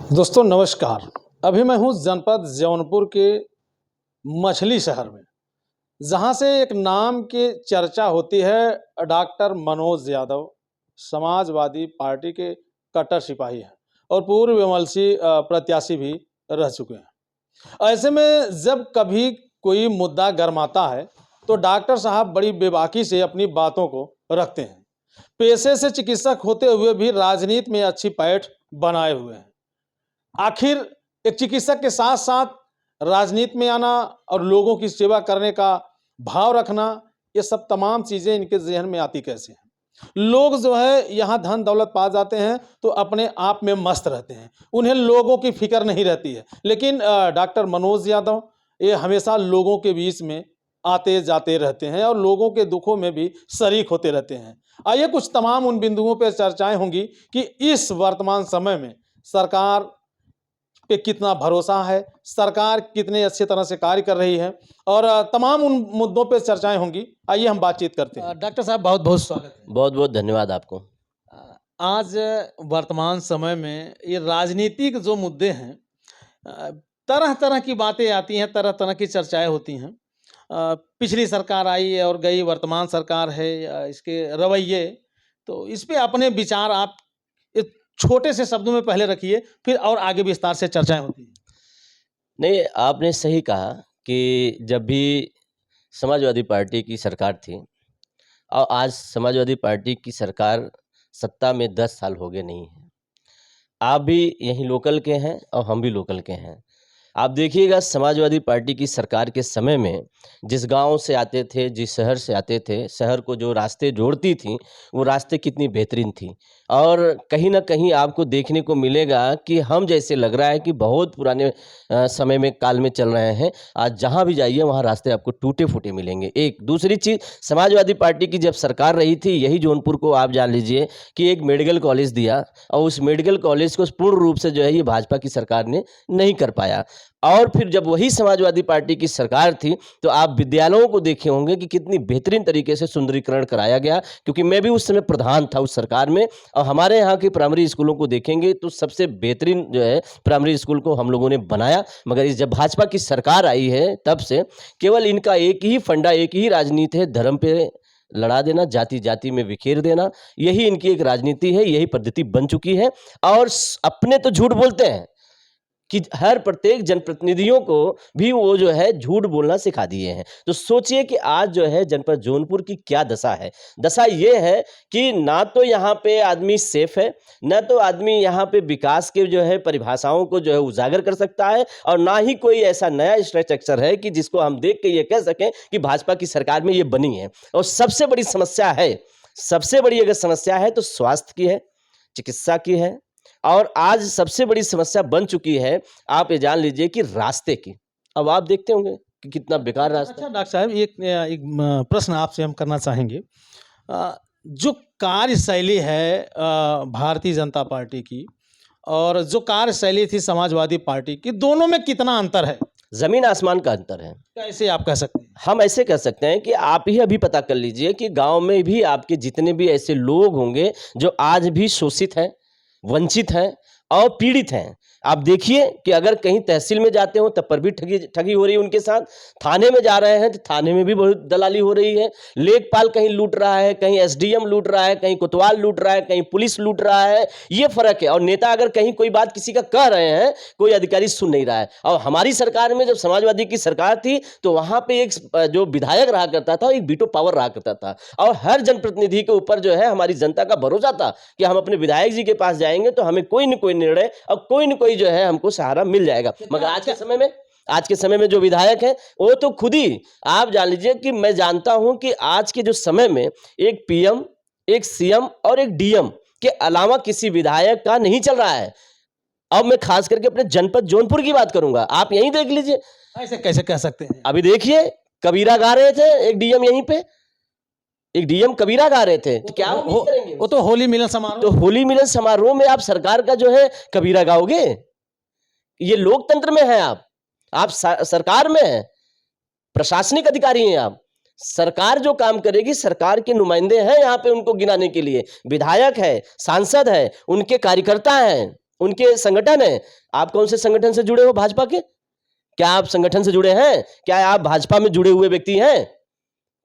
दोस्तों नमस्कार। अभी मैं हूँ जनपद जौनपुर के मछली शहर में, जहाँ से एक नाम की चर्चा होती है। डॉक्टर मनोज यादव समाजवादी पार्टी के कट्टर सिपाही हैं और पूर्व एमएलसी प्रत्याशी भी रह चुके हैं। ऐसे में जब कभी कोई मुद्दा गरमाता है तो डॉक्टर साहब बड़ी बेबाकी से अपनी बातों को रखते हैं। पेशे से चिकित्सक होते हुए भी राजनीति में अच्छी पैठ बनाए हुए हैं। आखिर एक चिकित्सक के साथ साथ राजनीति में आना और लोगों की सेवा करने का भाव रखना, ये सब तमाम चीज़ें इनके जहन में आती कैसे हैं। लोग जो है यहाँ धन दौलत पा जाते हैं तो अपने आप में मस्त रहते हैं, उन्हें लोगों की फिक्र नहीं रहती है। लेकिन डॉक्टर मनोज यादव ये हमेशा लोगों के बीच में आते जाते रहते हैं और लोगों के दुखों में भी शरीक होते रहते हैं। आइए कुछ तमाम उन बिंदुओं पर चर्चाएं होंगी कि इस वर्तमान समय में सरकार पे कितना भरोसा है, सरकार कितने अच्छे तरह से कार्य कर रही है और तमाम उन मुद्दों पे चर्चाएं होंगी। आइए हम बातचीत करते हैं। डॉक्टर साहब बहुत बहुत स्वागत है। बहुत बहुत धन्यवाद आपको। आज वर्तमान समय में ये राजनीतिक जो मुद्दे हैं, तरह तरह की बातें आती हैं, तरह तरह की चर्चाएं होती हैं। पिछली सरकार आई और गई, वर्तमान सरकार है, इसके रवैये, तो इस पे अपने विचार आप छोटे से शब्दों में पहले रखिए, फिर और आगे विस्तार से चर्चाएं होती हैं। नहीं, आपने सही कहा कि जब भी समाजवादी पार्टी की सरकार थी और आज समाजवादी पार्टी की सरकार सत्ता में 10 साल हो गए नहीं है। आप भी यहीं लोकल के हैं और हम भी लोकल के हैं। आप देखिएगा समाजवादी पार्टी की सरकार के समय में जिस गांव से आते थे, जिस शहर से आते थे, शहर को जो रास्ते जोड़ती थी, वो रास्ते कितनी बेहतरीन थी। और कहीं न कहीं आपको देखने को मिलेगा कि हम जैसे लग रहा है कि बहुत पुराने समय में काल में चल रहे हैं। आज जहाँ भी जाइए वहाँ रास्ते आपको टूटे-फूटे मिलेंगे। एक दूसरी चीज़, समाजवादी पार्टी की जब सरकार रही थी, यही जौनपुर को आप जान लीजिए कि एक मेडिकल कॉलेज दिया और उस मेडिकल कॉलेज को पूर्ण रूप से जो है ये भाजपा की सरकार ने नहीं कर पाया। और फिर जब वही समाजवादी पार्टी की सरकार थी तो आप विद्यालयों को देखे होंगे कि कितनी बेहतरीन तरीके से सुंदरीकरण कराया गया, क्योंकि मैं भी उस समय प्रधान था उस सरकार में। और हमारे यहाँ के प्राइमरी स्कूलों को देखेंगे तो सबसे बेहतरीन जो है प्राइमरी स्कूल को हम लोगों ने बनाया। मगर इस जब भाजपा की सरकार आई है तब से केवल इनका एक ही फंडा, एक ही राजनीति है, धर्म पे लड़ा देना, जाति जाति में बिखेर देना। यही इनकी एक राजनीति है, यही पद्धति बन चुकी है। और अपने तो झूठ बोलते हैं कि हर प्रत्येक जनप्रतिनिधियों को भी वो जो है झूठ बोलना सिखा दिए हैं। तो सोचिए कि आज जो है जनपद जौनपुर की क्या दशा है। दशा ये है कि ना तो यहाँ पे आदमी सेफ है, ना तो आदमी यहाँ पे विकास के जो है परिभाषाओं को जो है उजागर कर सकता है, और ना ही कोई ऐसा नया स्ट्रक्चर है कि जिसको हम देख के ये कह सकें कि भाजपा की सरकार में ये बनी है। और सबसे बड़ी समस्या है, सबसे बड़ी अगर समस्या है तो स्वास्थ्य की है, चिकित्सा की है, और आज सबसे बड़ी समस्या बन चुकी है, आप ये जान लीजिए कि रास्ते की। अब आप देखते होंगे कि कितना बेकार रास्ता। अच्छा डॉक्टर साहब, एक प्रश्न आपसे हम करना चाहेंगे। जो कार्यशैली है भारतीय जनता पार्टी की और जो कार्यशैली थी समाजवादी पार्टी की, दोनों में कितना अंतर है? जमीन आसमान का अंतर है। कैसे आप कह सकते हैं? हम ऐसे कह सकते हैं कि आप ही अभी पता कर लीजिए कि गांव में भी आपके जितने भी ऐसे लोग होंगे जो आज भी शोषित हैं, वंचित हैं और पीड़ित हैं। आप देखिए कि अगर कहीं तहसील में जाते हो तब पर भी ठगी हो रही है उनके साथ, थाने में जा रहे हैं तो थाने में भी बहुत दलाली हो रही है, लेखपाल कहीं लूट रहा है, कहीं एसडीएम लूट रहा है, कहीं कोतवाल लूट रहा है, कहीं पुलिस लूट रहा है। ये फर्क है। और नेता अगर कहीं कोई बात किसी का कह रहे हैं, कोई अधिकारी सुन नहीं रहा है। और हमारी सरकार में जब समाजवादी की सरकार थी तो वहां पे एक जो विधायक रहा करता था, एक वीटो पावर रहा करता था, और हर जनप्रतिनिधि के ऊपर जो है हमारी जनता का भरोसा था कि हम अपने विधायक जी के पास जाएंगे तो हमें कोई न कोई निर्णय और कोई न कोई जो है हमको सहारा मिल जाएगा। मगर आज के समय में जो विधायक हैं वो तो खुद ही आप जान लीजिए कि मैं जानता हूं कि आज के जो समय में एक पीएम, एक सीएम और एक डीएम के अलावा किसी विधायक का नहीं चल रहा है। अब मैं खास करके अपने जनपद जौनपुर की बात करूंगा, आप यहीं देख लीजिए। ऐसे कैसे कह सकते हैं? अभी देखिए, कबीरा गा रहे थे एक डीएम, यहीं पे एक डीएम कबीरा गा रहे थे, तो क्या वो तो होली मिलन समारोह, तो होली मिलन समारोह में आप सरकार का जो है कबीरा गाओगे? ये लोकतंत्र में है। आप सरकार में है, प्रशासनिक अधिकारी हैं आप। सरकार जो काम करेगी, सरकार के नुमाइंदे हैं यहाँ पे उनको गिनाने के लिए, विधायक है, सांसद है, उनके कार्यकर्ता हैं, उनके संगठन है। आप कौन से संगठन से जुड़े हो भाजपा के? क्या आप संगठन से जुड़े हैं? क्या आप भाजपा में जुड़े हुए व्यक्ति हैं?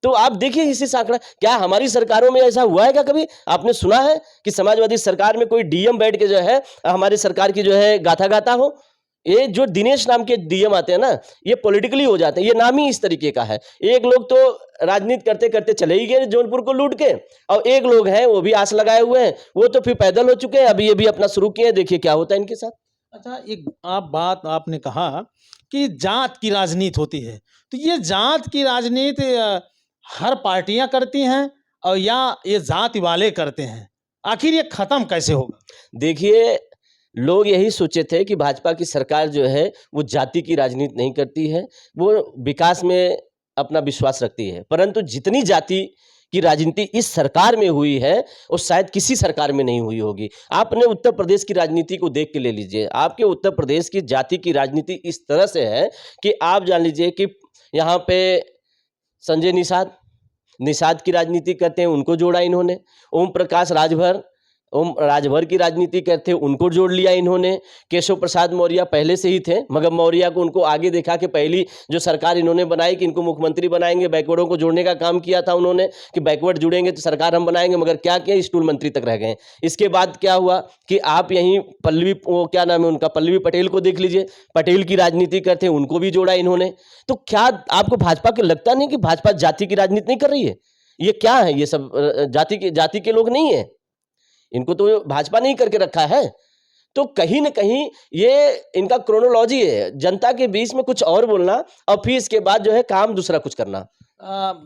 तो आप देखिए इसी आंकड़ा, क्या हमारी सरकारों में ऐसा हुआ है क्या कभी? आपने सुना है कि समाजवादी सरकार में कोई डीएम बैठ के जो है हमारी सरकार की जो है गाथा गाता हो? ये जो दिनेश नाम के डीएम आते हैं ना, ये पॉलिटिकली हो जाते हैं, ये नाम ही इस तरीके का है। एक लोग तो राजनीति करते करते चले ही गए जौनपुर को लूट के, और एक लोग हैं वो भी आस लगाए हुए हैं, वो तो फिर पैदल हो चुके हैं, अभी ये भी अपना शुरू किए हैं, देखिए क्या होता है इनके साथ। अच्छा, एक बात आपने कहा कि जात की राजनीति होती है, तो ये जात की राजनीति हर पार्टियां करती हैं और या ये जाति वाले करते हैं? आखिर ये खत्म कैसे होगा? देखिए, लोग यही सोचे थे कि भाजपा की सरकार जो है वो जाति की राजनीति नहीं करती है, वो विकास में अपना विश्वास रखती है। परंतु जितनी जाति की राजनीति इस सरकार में हुई है, वो शायद किसी सरकार में नहीं हुई होगी। आपने उत्तर प्रदेश की राजनीति को देख के ले लीजिए। आपके उत्तर प्रदेश की जाति की राजनीति इस तरह से है कि आप जान लीजिए कि यहाँ पे संजय निषाद निषाद की राजनीति करते हैं, उनको जोड़ा इन्होंने। ओम राजभर की राजनीति करते हैं, उनको जोड़ लिया इन्होंने। केशव प्रसाद मौर्य पहले से ही थे, मगर मौर्य को उनको आगे देखा कि पहली जो सरकार इन्होंने बनाई कि इनको मुख्यमंत्री बनाएंगे, बैकवर्डों को जोड़ने का काम किया था उन्होंने कि बैकवर्ड जुड़ेंगे तो सरकार हम बनाएंगे, मगर क्या किया, स्टूल मंत्री तक रह गए। इसके बाद क्या हुआ कि आप यहीं क्या नाम है उनका, पल्लवी पटेल को देख लीजिए, पटेल की राजनीति करते हैं, उनको भी जोड़ा इन्होंने। तो क्या आपको भाजपा के लगता नहीं कि भाजपा जाति की राजनीति नहीं कर रही है? ये क्या है, ये सब जाति के लोग नहीं है, इनको तो भाजपा नहीं करके रखा है। तो कहीं न कहीं ये इनका क्रोनोलॉजी है, जनता के बीच में कुछ और बोलना और फिर इसके बाद जो है काम दूसरा कुछ करना।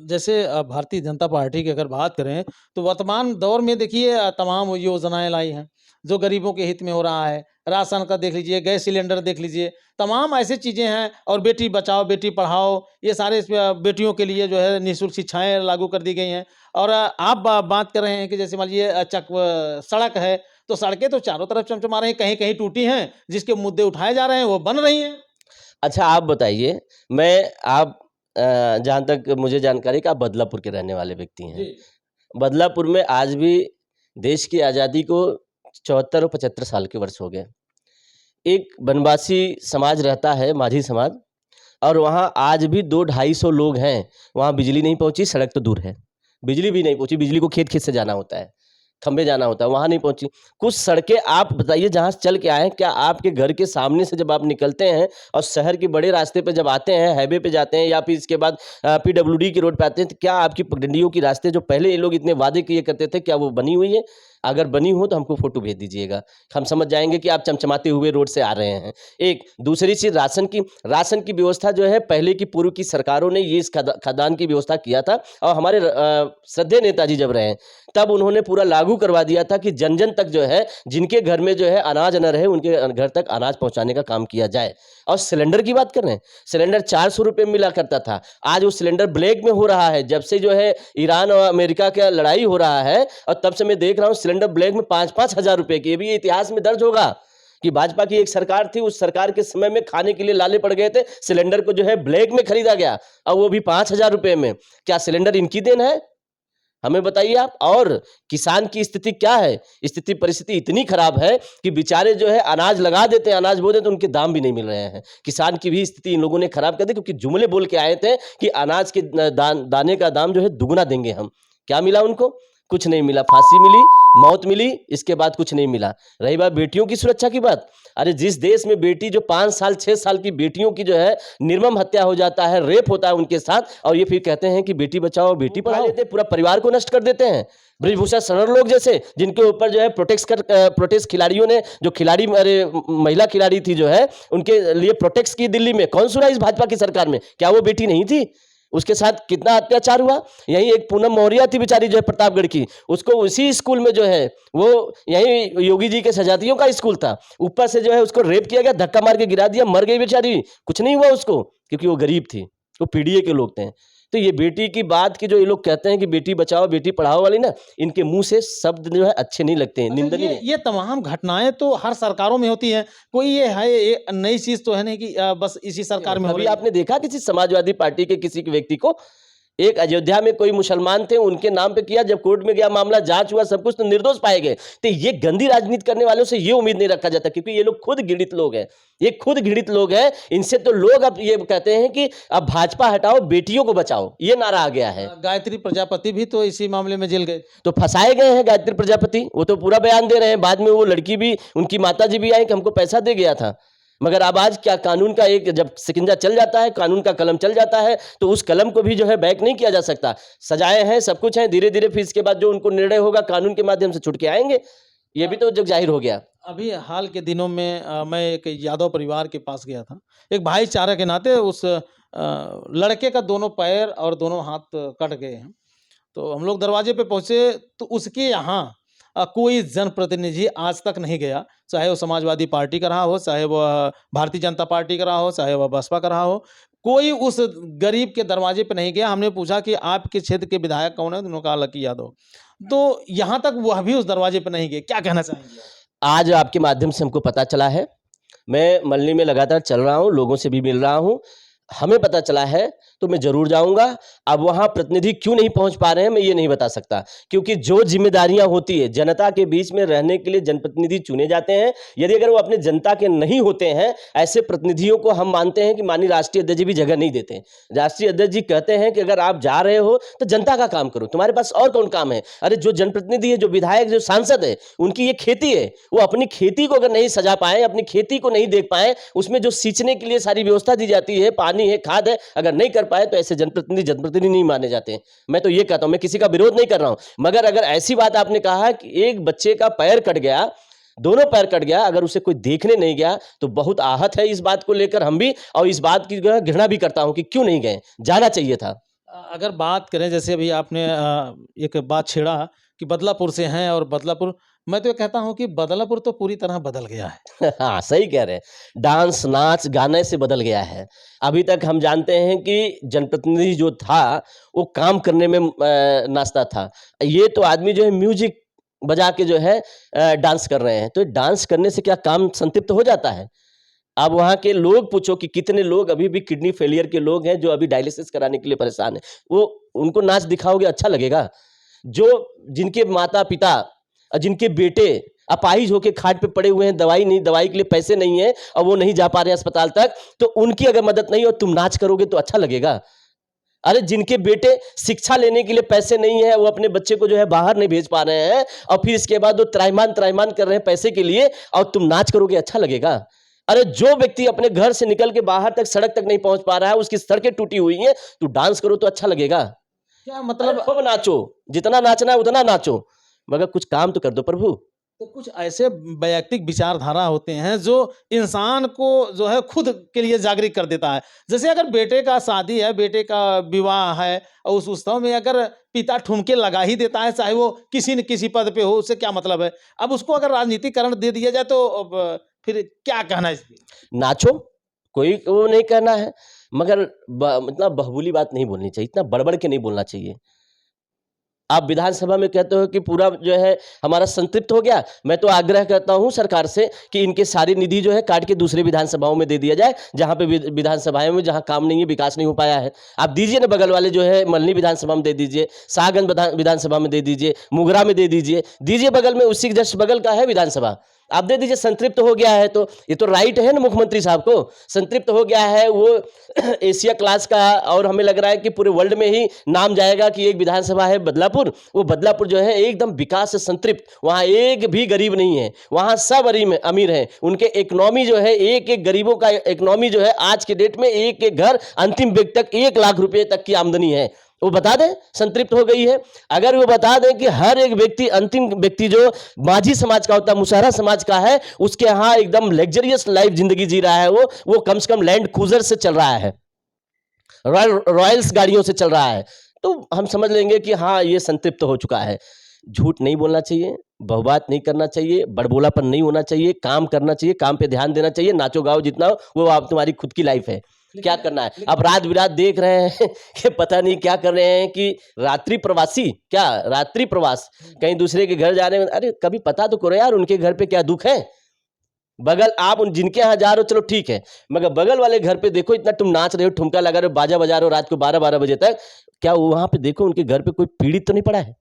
जैसे भारतीय जनता पार्टी की अगर बात करें तो वर्तमान दौर में देखिए तमाम योजनाएं लाई हैं जो गरीबों के हित में हो रहा है। राशन का देख लीजिए, गैस सिलेंडर देख लीजिए, तमाम ऐसी चीज़ें हैं, और बेटी बचाओ बेटी पढ़ाओ, ये सारे बेटियों के लिए जो है निःशुल्क शिक्षाएं लागू कर दी गई हैं। और आप बात कर रहे हैं कि जैसे मान लीजिए सड़क है, तो सड़कें तो चारों तरफ चमचमा रही हैं, कहीं कहीं टूटी हैं, जिसके मुद्दे उठाए जा रहे हैं वो बन रही हैं। अच्छा आप बताइए, आप जहाँ तक मुझे जानकारी है कि आप बदलापुर के रहने वाले व्यक्ति हैं। जी। बदलापुर में आज भी देश की आज़ादी को 74 और 75 साल के वर्ष हो गए। एक वनवासी समाज रहता है, माझी समाज, और वहाँ आज भी 200-250 लोग हैं। वहाँ बिजली नहीं पहुँची, सड़क तो दूर है, बिजली भी नहीं पहुँची, बिजली को खेत-खेत से जाना होता है, खंबे जाना होता है, वहाँ नहीं पहुँची। कुछ सड़कें आप बताइए जहाँ से चल के आए हैं, क्या आपके घर के सामने से जब आप निकलते हैं और शहर के बड़े रास्ते पे जब आते हैं, हाईवे पे जाते हैं या फिर इसके बाद पीडब्ल्यूडी की रोड पे आते हैं, तो क्या आपकी पगडंडियों की रास्ते जो पहले ये लोग इतने वादे किए करते थे, क्या वो बनी हुई है? अगर बनी हो तो हमको फ़ोटो भेज दीजिएगा, हम समझ जाएँगे कि आप चमचमाते हुए रोड से आ रहे हैं। एक दूसरी चीज़, राशन की व्यवस्था जो है पहले की पूर्व की सरकारों ने ये इस खाद्यान्न की व्यवस्था किया था, और हमारे श्रद्धेय नेताजी जब रहे तब उन्होंने पूरा लागू करवा दिया था कि जन-जन तक जो है, जिनके घर में जो है अनाज न रहे, उनके घर तक अनाज पहुँचाने का काम किया जाए। और सिलेंडर की बात कर रहे हैं, सिलेंडर 400 रुपए में मिला करता था, आज वो सिलेंडर ब्लैक में हो रहा है। जब से जो है ईरान और अमेरिका का लड़ाई हो रहा है, और तब से मैं देख रहा हूँ सिलेंडर ब्लैक में 5-5 हज़ार रुपए की। ये भी इतिहास में दर्ज होगा कि भाजपा की एक सरकार थी, उस सरकार के समय में खाने के लिए लाले पड़ गए थे, सिलेंडर को जो है ब्लैक में खरीदा गया, और वो भी 5,000 रुपए में। क्या सिलेंडर इनकी देन है? हमें बताइए आप। और किसान की स्थिति क्या है? स्थिति परिस्थिति इतनी खराब है कि बेचारे जो है अनाज लगा देते हैं, अनाज बो देते हैं, तो उनके दाम भी नहीं मिल रहे हैं। किसान की भी स्थिति इन लोगों ने खराब कर दी, क्योंकि जुमले बोल के आए थे कि अनाज के दाने का दाम जो है दुगुना देंगे हम। क्या मिला उनको? कुछ नहीं मिला। फांसी मिली, मौत मिली, इसके बाद कुछ नहीं मिला। रही बात बेटियों की सुरक्षा की बात, अरे जिस देश में बेटी जो 5 साल 6 साल की बेटियों की जो है निर्मम हत्या हो जाता है, रेप होता है उनके साथ, और ये फिर कहते हैं कि बेटी बचाओ बेटी पढ़ाओ, पूरा परिवार को नष्ट कर देते हैं। ब्रिजभूषण शरण लोग जैसे, जिनके ऊपर जो है प्रोटेस्ट खिलाड़ियों ने, जो खिलाड़ी महिला खिलाड़ी थी जो है, उनके लिए प्रोटेस्ट की दिल्ली में, कौन सुना इस भाजपा की सरकार में? क्या वो बेटी नहीं थी? उसके साथ कितना अत्याचार हुआ। यही एक पूनम मौर्य थी बेचारी जो है प्रतापगढ़ की, उसको उसी स्कूल में जो है, वो यही योगी जी के सजातियों का स्कूल था, ऊपर से जो है उसको रेप किया गया, धक्का मार के गिरा दिया, मर गई बेचारी, कुछ नहीं हुआ उसको, क्योंकि वो गरीब थी, वो पीडीए के लोग थे। तो ये बेटी की बात की जो ये लोग कहते हैं कि बेटी बचाओ बेटी पढ़ाओ वाली ना, इनके मुंह से शब्द जो है अच्छे नहीं लगते हैं, निंदनीय है। ये तमाम घटनाएं तो हर सरकारों में होती हैं, कोई ये नई चीज तो है नहीं कि बस इसी सरकार में हो अभी रही है। आपने देखा किसी समाजवादी पार्टी के किसी व्यक्ति को एक अयोध्या में कोई मुसलमान थे, उनके नाम पे किया, जब कोर्ट में गया मामला, जांच हुआ, सब कुछ, तो निर्दोष पाए गए। तो ये गंदी राजनीति करने वालों से ये उम्मीद नहीं रखा जाता, क्योंकि ये लोग खुद घृणित लोग हैं, ये खुद घृणित लोग हैं। इनसे तो लोग अब ये कहते हैं कि अब भाजपा हटाओ, बेटियों को बचाओ, ये नारा आ गया है। गायत्री प्रजापति भी तो इसी मामले में जेल गए। तो फंसाए गए हैं गायत्री प्रजापति, वो तो पूरा बयान दे रहे हैं। बाद में वो लड़की भी, उनकी माता जी भी आई कि हमको पैसा दे गया था। मगर अब आज क्या, कानून का एक जब शिकंजा चल जाता है, कानून का कलम चल जाता है, तो उस कलम को भी जो है बैक नहीं किया जा सकता। सजाए हैं, सब कुछ है, धीरे धीरे फिर इसके बाद जो उनको निर्णय होगा कानून के माध्यम से छुट के आएंगे। ये भी तो जग जाहिर हो गया। अभी हाल के दिनों में मैं एक यादव परिवार के पास गया था। एक भाईचारा के नाते उस लड़के का दोनों पैर और दोनों हाथ कट गए हैं। तो हम लोग दरवाजे पे पहुँचे तो उसके यहाँ कोई जनप्रतिनिधि आज तक नहीं गया, चाहे वो समाजवादी पार्टी का रहा हो, चाहे वो भारतीय जनता पार्टी का रहा हो, चाहे वह बसपा का रहा हो। कोई उस गरीब के दरवाजे पे नहीं गया। हमने पूछा कि आपके क्षेत्र के विधायक कौन है? तो उन्होंने कहा लकी यादव। तो यहाँ तक वह भी उस दरवाजे पे नहीं गए। क्या कहना चाहेंगे आप? आज आपके माध्यम से हमको पता चला है, मैं मल्ली में लगातार चल रहा हूँ, लोगों से भी मिल रहा हूँ, हमें पता चला है तो मैं जरूर जाऊंगा। अब वहां प्रतिनिधि क्यों नहीं पहुंच पा रहे हैं मैं ये नहीं बता सकता, क्योंकि जो जिम्मेदारियां होती है जनता के बीच में रहने के लिए जनप्रतिनिधि चुने जाते हैं। यदि अगर वो अपने जनता के नहीं होते हैं, ऐसे प्रतिनिधियों को हम मानते हैं कि माननीय राष्ट्रीय अध्यक्ष जी भी जगह नहीं देते। राष्ट्रीय अध्यक्ष जी कहते हैं कि अगर आप जा रहे हो तो जनता का काम करो, तुम्हारे पास और कौन काम है। अरे जो जनप्रतिनिधि है, जो विधायक, जो सांसद है, उनकी ये खेती है, वो अपनी खेती को अगर नहीं सजा पाए, अपनी खेती को नहीं देख पाए, उसमें जो सींचने के लिए सारी व्यवस्था दी जाती है, पानी है, खाद है, अगर नहीं कर पाए तो ऐसे जनप्रतिनिधि नहीं माने जाते। मैं तो ये कहता हूं, मैं किसी का विरोध नहीं कर रहा हूं, मगर अगर ऐसी बात आपने कहा कि एक बच्चे का पैर कट गया, दोनों पैर कट गया, अगर उसे कोई देखने नहीं गया तो बहुत आहत है इस बात को लेकर हम भी, और इस बात की घृणा भी करता हूं कि क्यों नहीं गए, जाना चाहिए था। अगर बात करें, जैसे अभी आपने एक बात छेड़ा कि बदलापुर से हैं और बदलापुर, मैं तो ये कहता हूं कि बदलापुर तो पूरी तरह बदल गया है। हाँ, सही कह रहे हैं। डांस, नाच, गाने से बदल गया है। अभी तक हम जानते हैं कि जनप्रतिनिधि जो था वो काम करने में नाचता था। ये तो आदमी जो है म्यूजिक बजा के जो है डांस कर रहे हैं। तो डांस करने से क्या काम संतृप्त हो जाता है? आप वहाँ के लोग पूछो कि कितने लोग अभी भी किडनी फेलियर के लोग हैं जो अभी डायलिसिस कराने के लिए परेशान हैं। वो उनको नाच दिखाओगे, अच्छा लगेगा? जो जिनके माता-पिता और जिनके बेटे अपाहिज होके खाट पे पड़े हुए हैं, दवाई के लिए पैसे नहीं है और वो नहीं जा पा रहे हैं अस्पताल तक, तो उनकी अगर मदद नहीं हो, तुम नाच करोगे तो अच्छा लगेगा? अरे जिनके बेटे शिक्षा लेने के लिए पैसे नहीं है, वो अपने बच्चे को जो है बाहर नहीं भेज पा रहे हैं और फिर इसके बाद वो त्राहिमाम कर रहे हैं पैसे के लिए, और तुम नाच करोगे, अच्छा लगेगा? अरे जो व्यक्ति अपने घर से निकल के बाहर तक, सड़क तक नहीं पहुंच पा रहा है, उसकी सड़कें टूटी हुई हैं, तू डांस करो तो अच्छा लगेगा? क्या मतलब? खूब नाचो, जितना नाचना है उतना नाचो, मगर कुछ काम तो कर दो प्रभु। तो कुछ ऐसे वैयक्तिक विचारधारा होते हैं जो इंसान को जो है खुद के लिए जागरूक कर देता है। जैसे अगर बेटे का शादी है, बेटे का विवाह है, और उस उत्सव में अगर पिता ठुमके लगा ही देता है, चाहे वो किसी न किसी पद पे हो, उससे क्या मतलब है? अब उसको अगर राजनीतिकरण दे दिया जाए तो अब फिर क्या कहना है इसमें? नाचो, कोई वो नहीं कहना है, मगर मतलब बहुबोली बात नहीं बोलनी चाहिए, इतना बढ़-बढ़ के नहीं बोलना चाहिए। आप विधानसभा में कहते हो कि पूरा जो है हमारा संतृप्त हो गया, मैं तो आग्रह करता हूं सरकार से कि इनके सारी निधि जो है काट के दूसरे विधानसभाओं में दे दिया जाए, जहां पे विधानसभाएं में जहां काम नहीं है, विकास नहीं हो पाया है। आप दीजिए ना, बगल वाले जो है मल्हनी विधानसभा में दे दीजिए, शाहगंज विधानसभा में दे दीजिए, मुगरा में दे दीजिए बगल में, उसी के जस्ट बगल का है विधानसभा, आप दे दीजिए। संतृप्त हो गया है तो ये तो राइट है ना मुख्यमंत्री साहब को, संतृप्त हो गया है वो एशिया क्लास का, और हमें लग रहा है कि पूरे वर्ल्ड में ही नाम जाएगा कि एक विधानसभा है बदलापुर। वो बदलापुर जो है एकदम विकास से संतृप्त, वहाँ एक भी गरीब नहीं है, वहाँ सब अमीर हैं। उनके इकोनॉमी जो है, एक गरीबों का इकोनॉमी जो है आज के डेट में एक घर अंतिम व्यक्ति तक 1 लाख रुपए तक की आमदनी है। वो बता दें संतृप्त हो गई है। अगर वो बता दें कि हर एक व्यक्ति, अंतिम व्यक्ति जो माझी समाज का होता है, मुसहरा समाज का है, उसके यहाँ एकदम लग्जरियस लाइफ जिंदगी जी रहा है, वो कम से कम लैंड क्रूजर से चल रहा है, रॉयल्स गाड़ियों से चल रहा है, तो हम समझ लेंगे कि हाँ ये संतृप्त हो चुका है। झूठ नहीं बोलना चाहिए, बहुबात नहीं करना चाहिए, बड़बोलापन नहीं होना चाहिए, काम करना चाहिए, काम पे ध्यान देना चाहिए। नाचो गाओ जितना हो वो आप तुम्हारी खुद की लाइफ है, क्या करना है। अब रात बिरात देख रहे हैं कि पता नहीं क्या कर रहे हैं कि रात्रि प्रवास, कहीं दूसरे के घर जा रहे हैं। अरे कभी पता तो करो यार, उनके घर पे क्या दुख है, बगल आप उन जिनके यहाँ जा रहे हो चलो ठीक है, मगर बगल वाले घर पे देखो, इतना तुम नाच रहे हो, ठुमका लगा रहे हो, बाजा बजा रहे हो रात को 12-12 बजे तक, क्या वहां पे देखो उनके घर पे कोई पीड़ित तो नहीं पड़ा है?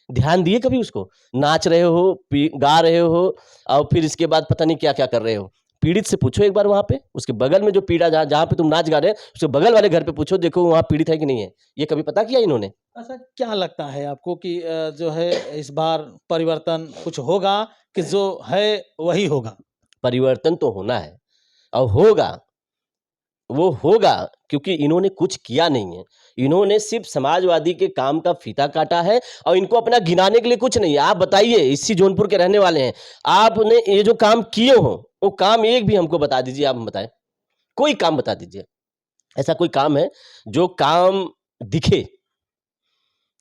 ध्यान दिए कभी उसको? नाच रहे हो, गा रहे हो और फिर इसके बाद पता नहीं क्या क्या कर रहे हो। पीड़ित से पूछो एक बार, वहां पे उसके बगल में जो पीड़ा, जहाँ जहाँ पे तुम नाच गा रहे हो, उसके बगल वाले घर पे पूछो, देखो वहां पीड़ित है कि नहीं है। ये कभी पता किया इन्होंने? अच्छा, क्या लगता है आपको कि जो है इस बार परिवर्तन कुछ होगा कि जो है वही होगा? परिवर्तन तो होना है और होगा, वो होगा, क्योंकि इन्होंने कुछ किया नहीं है। इन्होंने सिर्फ समाजवादी के काम का फीता काटा है और इनको अपना गिनाने के लिए कुछ नहीं है। आप बताइए, इसी जौनपुर के रहने वाले हैं, आपने ये जो काम किए हो, वो काम एक भी हमको बता दीजिए, आप बताएं, कोई काम बता दीजिए, ऐसा कोई काम है जो काम दिखे?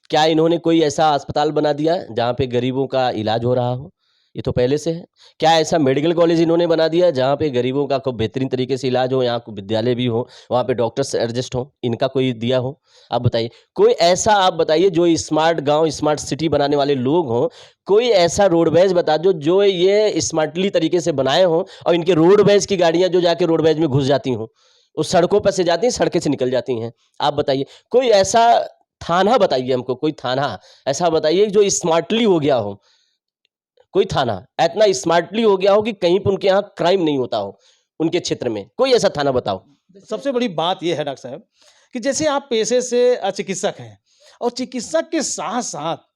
क्या इन्होंने कोई ऐसा अस्पताल बना दिया जहाँ पे गरीबों का इलाज हो रहा हो? ये तो पहले से है। क्या ऐसा मेडिकल कॉलेज इन्होंने बना दिया जहाँ पे गरीबों का खूब बेहतरीन तरीके से इलाज हो, यहाँ को विद्यालय भी हो, वहाँ पे डॉक्टर्स एडजस्ट हों, इनका कोई दिया हो? आप बताइए, कोई ऐसा आप बताइए जो स्मार्ट गाँव, स्मार्ट सिटी बनाने वाले लोग हों, कोई ऐसा रोडवेज बता दो जो ये स्मार्टली तरीके से बनाए हों और इनके रोडवेज की गाड़ियाँ जो जाके रोडवेज में घुस जाती हों, उस सड़कों पर से जाती हैं, सड़कें से निकल जाती हैं। आप बताइए, कोई ऐसा थाना बताइए हमको, कोई थाना ऐसा बताइए जो स्मार्टली हो गया हो, कोई थाना इतना स्मार्टली हो गया हो कि कहीं पे उनके यहाँ क्राइम नहीं होता हो, उनके क्षेत्र में कोई ऐसा थाना बताओ। सबसे बड़ी बात ये है डॉक्टर साहब कि जैसे आप पेशे से चिकित्सक हैं और चिकित्सक के साथ-साथ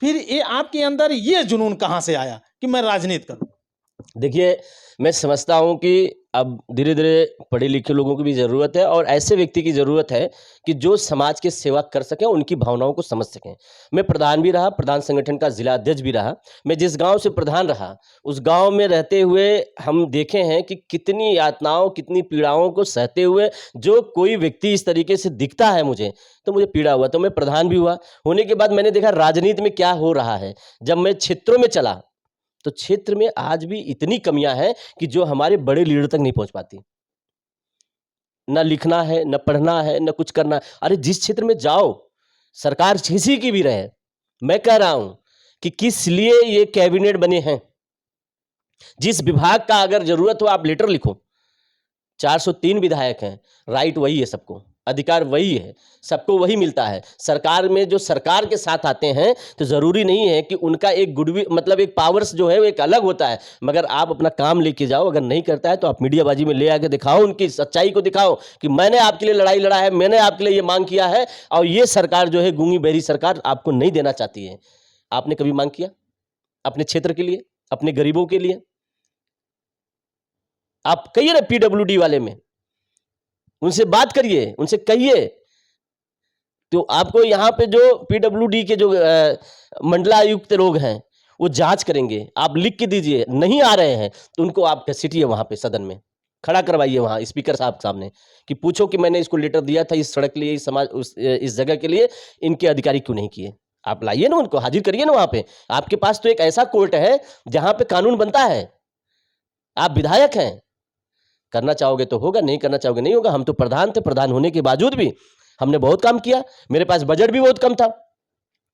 फिर ये आपके अंदर ये जुनून कहाँ से आया कि मैं राजनीति करूँ? देखिए, मैं समझता हूँ कि अब धीरे-धीरे पढ़े लिखे लोगों की भी ज़रूरत है और ऐसे व्यक्ति की ज़रूरत है कि जो समाज की सेवा कर सकें, उनकी भावनाओं को समझ सकें। मैं प्रधान भी रहा, प्रधान संगठन का ज़िला अध्यक्ष भी रहा। मैं जिस गाँव से प्रधान रहा, उस गाँव में रहते हुए हम देखे हैं कि कितनी यातनाओं, कितनी पीड़ाओं को सहते हुए जो कोई व्यक्ति इस तरीके से दिखता है मुझे, तो मुझे पीड़ा हुआ। तो मैं प्रधान भी हुआ। होने के बाद मैंने देखा राजनीति में क्या हो रहा है। जब मैं क्षेत्रों में चला, तो क्षेत्र में आज भी इतनी कमियां हैं कि जो हमारे बड़े लीडर तक नहीं पहुंच पाती। न लिखना है, न पढ़ना है, न कुछ करना है। अरे जिस क्षेत्र में जाओ, सरकार किसी की भी रहे, मैं कह रहा हूं कि किस लिए ये कैबिनेट बने हैं। जिस विभाग का अगर जरूरत हो आप लेटर लिखो। 403 विधायक हैं, राइट वही है सबको, अधिकार वही है, सबको वही मिलता है। सरकार में जो सरकार के साथ आते हैं तो ज़रूरी नहीं है कि उनका एक गुडविल, मतलब एक पावर्स जो है वो एक अलग होता है, मगर आप अपना काम लेके जाओ। अगर नहीं करता है तो आप मीडियाबाजी में ले आके दिखाओ, उनकी सच्चाई को दिखाओ कि मैंने आपके लिए लड़ाई लड़ा है, मैंने आपके लिए ये मांग किया है और ये सरकार जो है गूंगी बहरी सरकार आपको नहीं देना चाहती है। आपने कभी मांग किया अपने क्षेत्र के लिए, अपने गरीबों के लिए? आप कहिए ना पीडब्ल्यूडी वाले में, उनसे बात करिए, उनसे कहिए। तो आपको यहाँ पे जो पीडब्ल्यूडी के जो मंडलायुक्त लोग हैं, वो जांच करेंगे। आप लिख के दीजिए, नहीं आ रहे हैं तो उनको आप घसीटिए वहाँ पे सदन में, खड़ा करवाइए वहाँ स्पीकर साहब सामने कि पूछो कि मैंने इसको लेटर दिया था इस सड़क के लिए, इस समाज इस जगह के लिए, इनके अधिकारी क्यों नहीं किए? आप लाइए ना, उनको हाजिर करिए ना वहाँ पे। आपके पास तो एक ऐसा कोर्ट है जहाँ पे कानून बनता है। आप विधायक हैं, करना चाहोगे तो होगा, नहीं करना चाहोगे नहीं होगा। हम तो प्रधान थे, प्रधान होने के बावजूद भी हमने बहुत काम किया। मेरे पास बजट भी बहुत कम था,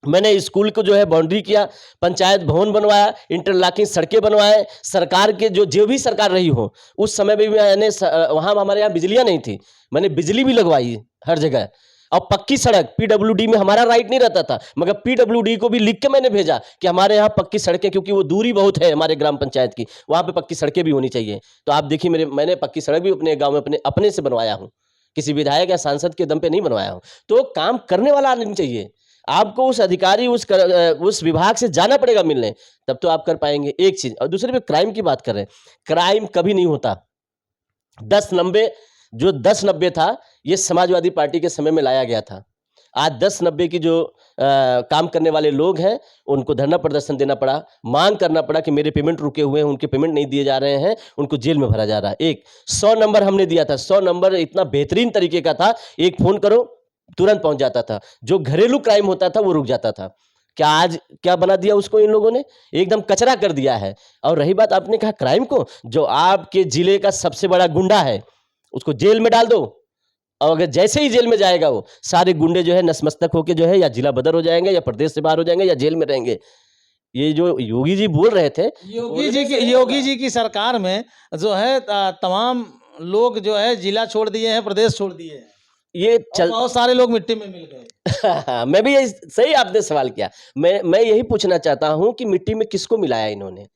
मैंने स्कूल को जो है बाउंड्री किया, पंचायत भवन बनवाया, इंटरलॉकिंग सड़कें बनवाए। सरकार के जो भी सरकार रही हो उस समय भी मैंने वहाँ हमारे यहाँ बिजलियाँ नहीं थी, मैंने बिजली भी लगवाई हर जगह। और पक्की सड़क पीडब्ल्यूडी में हमारा राइट नहीं रहता था, मगर पीडब्ल्यूडी को भी लिख के मैंने भेजा कि हमारे यहाँ पक्की सड़कें, क्योंकि वो दूरी बहुत है हमारे ग्राम पंचायत की, वहाँ पे पक्की सड़कें भी होनी चाहिए। तो आप देखिए मैंने पक्की सड़क भी अपने गाँव में अपने से बनवाया हूँ, किसी विधायक या सांसद के दम पे नहीं बनवाया हूँ। तो काम करने वाला आदमी चाहिए। आपको उस अधिकारी उस विभाग से जाना पड़ेगा मिलने, तब तो आप कर पाएंगे। एक चीज। और दूसरे पे क्राइम की बात कर रहे हैं, क्राइम कभी नहीं होता। 10-90 जो 10-90 था, ये समाजवादी पार्टी के समय में लाया गया था। आज 10-90 की जो काम करने वाले लोग हैं उनको धरना प्रदर्शन देना पड़ा, मांग करना पड़ा कि मेरे पेमेंट रुके हुए हैं, उनके पेमेंट नहीं दिए जा रहे हैं, उनको जेल में भरा जा रहा है। एक 100 नंबर हमने दिया था, 100 नंबर इतना बेहतरीन तरीके का था, एक फोन करो तुरंत पहुंच जाता था। जो घरेलू क्राइम होता था वो रुक जाता था। क्या आज क्या बना दिया उसको इन लोगों ने? एकदम कचरा कर दिया है। और रही बात आपने कहा क्राइम को, जो आपके जिले का सबसे बड़ा गुंडा है उसको जेल में डाल दो, और अगर जैसे ही जेल में जाएगा वो सारे गुंडे जो है नसमस्तक होके जो है या जिला बदर हो जाएंगे या प्रदेश से बाहर हो जाएंगे या जेल में रहेंगे। ये जो योगी जी बोल रहे थे, योगी जी की सरकार में जो है तमाम लोग जो है जिला छोड़ दिए हैं, प्रदेश छोड़ दिए हैं, ये और बहुत सारे लोग मिट्टी में मिल गए। मैं भी यही, सही आपने सवाल किया। मैं यही पूछना चाहता हूं कि मिट्टी में किसको मिलाया इन्होंने।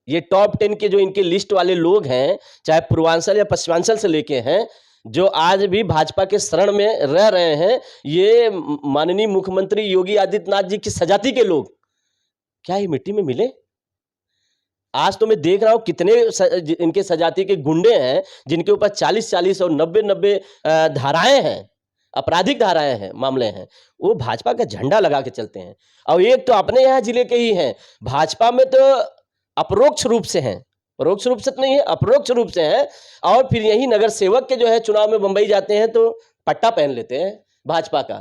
ये टॉप 10 के जो इनके लिस्ट वाले लोग हैं, चाहे पूर्वांचल या पश्चिमांचल से लेके हैं, जो आज भी भाजपा के शरण में रह रहे हैं, ये माननीय मुख्यमंत्री योगी आदित्यनाथ जी की सजाती के लोग, क्या ये मिट्टी में मिले? आज तो मैं देख रहा हूं कितने इनके सजाती के गुंडे हैं जिनके ऊपर 40-40 और 90-90 धाराएं हैं, आपराधिक धाराएं हैं, मामले हैं, वो भाजपा का झंडा लगा के चलते हैं। और एक तो अपने यहाँ जिले के ही हैं, भाजपा में तो अपरोक्ष रूप से हैं, परोक्ष रूप से तो नहीं है, अपरोक्ष रूप से हैं। और फिर यही नगर सेवक के जो है चुनाव में बंबई जाते हैं तो पट्टा पहन लेते हैं भाजपा का।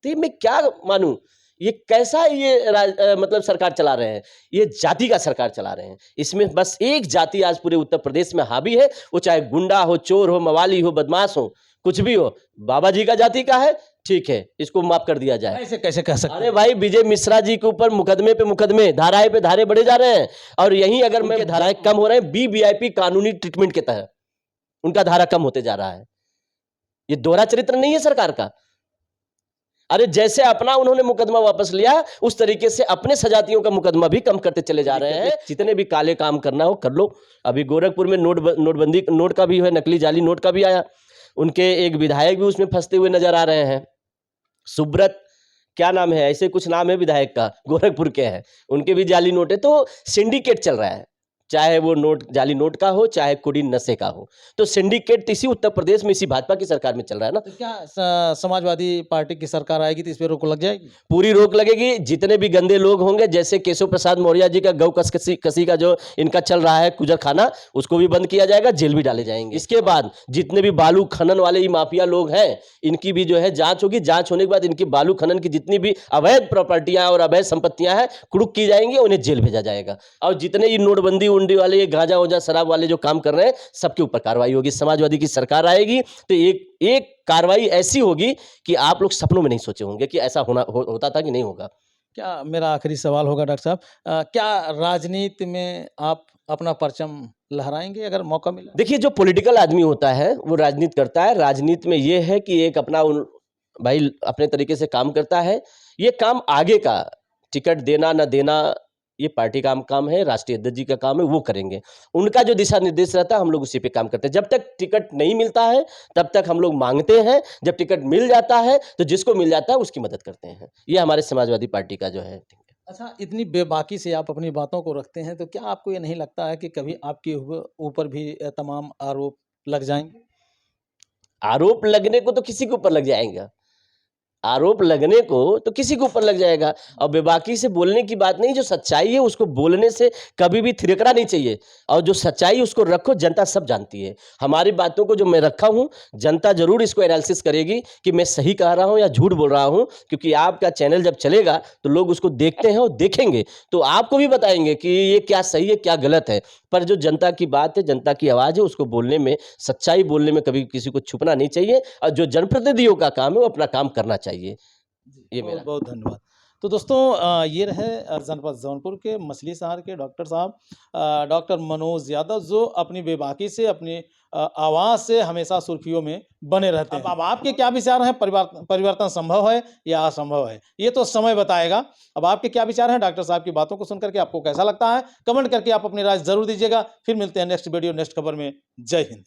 तो ये मैं क्या मानूं, ये कैसा ये मतलब सरकार चला रहे हैं? ये जाति का सरकार चला रहे हैं। इसमें बस एक जाति आज पूरे उत्तर प्रदेश में हावी है, वो चाहे गुंडा हो, चोर हो, मवाली हो, बदमाश हो, कुछ भी हो, बाबा जी का जाति का है, ठीक है, इसको माफ कर दिया जाए। ऐसे कैसे कह सकते? अरे भाई, विजय मिश्रा जी के ऊपर मुकदमे पे मुकदमे, धाराएं पे धारे बढ़े जा रहे हैं, और यहीं अगर मैं धाराएं कम हो रहे हैं, BVIP कानूनी ट्रीटमेंट के तहत उनका धारा कम होते जा रहा है। ये दोहरा चरित्र नहीं है सरकार का। अरे जैसे अपना उन्होंने मुकदमा वापस लिया, उस तरीके से अपने सजातियों का मुकदमा भी कम करते चले जा रहे हैं। जितने भी काले काम करना हो कर लो। अभी गोरखपुर में नोटबंदी, नोट का भी है, नकली जाली नोट का भी आया, उनके एक विधायक भी उसमें फंसते हुए नजर आ रहे हैं। सुब्रत, क्या नाम है, ऐसे कुछ नाम है विधायक का, गोरखपुर के हैं, उनके भी जाली नोट है। तो सिंडिकेट चल रहा है, चाहे वो नोट जाली नोट का हो, चाहे कुड़ीन नशे का हो, तो सिंडिकेट इसी उत्तर प्रदेश में, इसी भाजपा की सरकार में चल रहा है ना। तो क्या समाजवादी पार्टी की सरकार आएगी तो इस पे रोक लग जाएगी? पूरी रोक लगेगी। जितने भी गंदे लोग होंगे, जैसे केशव प्रसाद मौर्य जी का गौ कसी का जो इनका चल रहा है कुजर खाना, उसको भी बंद किया जाएगा, जेल भी डाले जाएंगे। इसके बाद जितने भी बालू खनन वाले ये माफिया लोग हैं, इनकी भी जो है जांच होगी। जांच होने के बाद इनकी बालू खनन की जितनी भी अवैध प्रॉपर्टियां और अवैध संपत्तियां हैं, कुड़ुक की जाएंगी, उन्हें जेल भेजा जाएगा। और जितने ये नोटबंदी उंडी वाले, ये गांजा वोजा शराब वाले जो काम कर रहे हैं, सबके ऊपर कार्रवाई होगी। समाजवादी की सरकार आएगी तो एक कार्रवाई ऐसी होगी कि आप लोग सपनों में नहीं सोचे होंगे कि ऐसा होता था कि नहीं होगा। क्या, मेरा आखिरी सवाल होगा डॉक्टर साहब, क्या राजनीति में आप अपना परचम लहराएंगे अगर मौका मिला? देखिए, जो पॉलिटिकल आदमी होता है वो राजनीति करता है। राजनीति में ये है कि एक अपना भाई अपने तरीके से काम करता है। ये काम आगे का, टिकट देना ना देना, ये पार्टी का काम है, राष्ट्रीय अध्यक्ष जी का काम है, वो करेंगे। उनका जो दिशा निर्देश रहता है, हम लोग उसी पे काम करते हैं। जब तक टिकट नहीं मिलता है तब तक हम लोग मांगते हैं, जब टिकट मिल जाता है तो जिसको मिल जाता है उसकी मदद करते हैं। ये हमारे समाजवादी पार्टी का जो है। अच्छा, इतनी बेबाकी से आप अपनी बातों को रखते हैं, तो क्या आपको ये नहीं लगता है कि कभी आपके ऊपर भी तमाम आरोप लग जाएंगे? आरोप लगने को तो किसी के ऊपर लग जाएगा, आरोप लगने को तो किसी के ऊपर लग जाएगा। और बेबाकी से बोलने की बात नहीं, जो सच्चाई है उसको बोलने से कभी भी थिरकना नहीं चाहिए। और जो सच्चाई उसको रखो, जनता सब जानती है। हमारी बातों को जो मैं रखा हूं, जनता जरूर इसको एनालिसिस करेगी कि मैं सही कह रहा हूं या झूठ बोल रहा हूं, क्योंकि आपका चैनल जब चलेगा तो लोग उसको देखते हैं और देखेंगे तो आपको भी बताएंगे कि ये क्या सही है, क्या गलत है। पर जो जनता की बात है, जनता की आवाज़ है, उसको बोलने में, सच्चाई बोलने में कभी किसी को छुपना नहीं चाहिए। और जो जनप्रतिनिधियों का काम है वो अपना काम करना चाहिए। ये मेरा बहुत बहुत धन्यवाद। तो दोस्तों, ये रहे जनपद जौनपुर के मछली शहर के डॉक्टर साहब, डॉक्टर मनोज यादव, जो अपनी बेबाकी से, अपनी आवाज़ से हमेशा सुर्खियों में बने रहते हैं। अब आपके क्या विचार हैं? परिवर्तन संभव है या असंभव है, ये तो समय बताएगा। अब आपके क्या विचार हैं डॉक्टर साहब की बातों को सुनकर के? आपको कैसा लगता है? कमेंट करके आप अपनी राय जरूर दीजिएगा। फिर मिलते हैं नेक्स्ट वीडियो, नेक्स्ट खबर में। जय हिंद।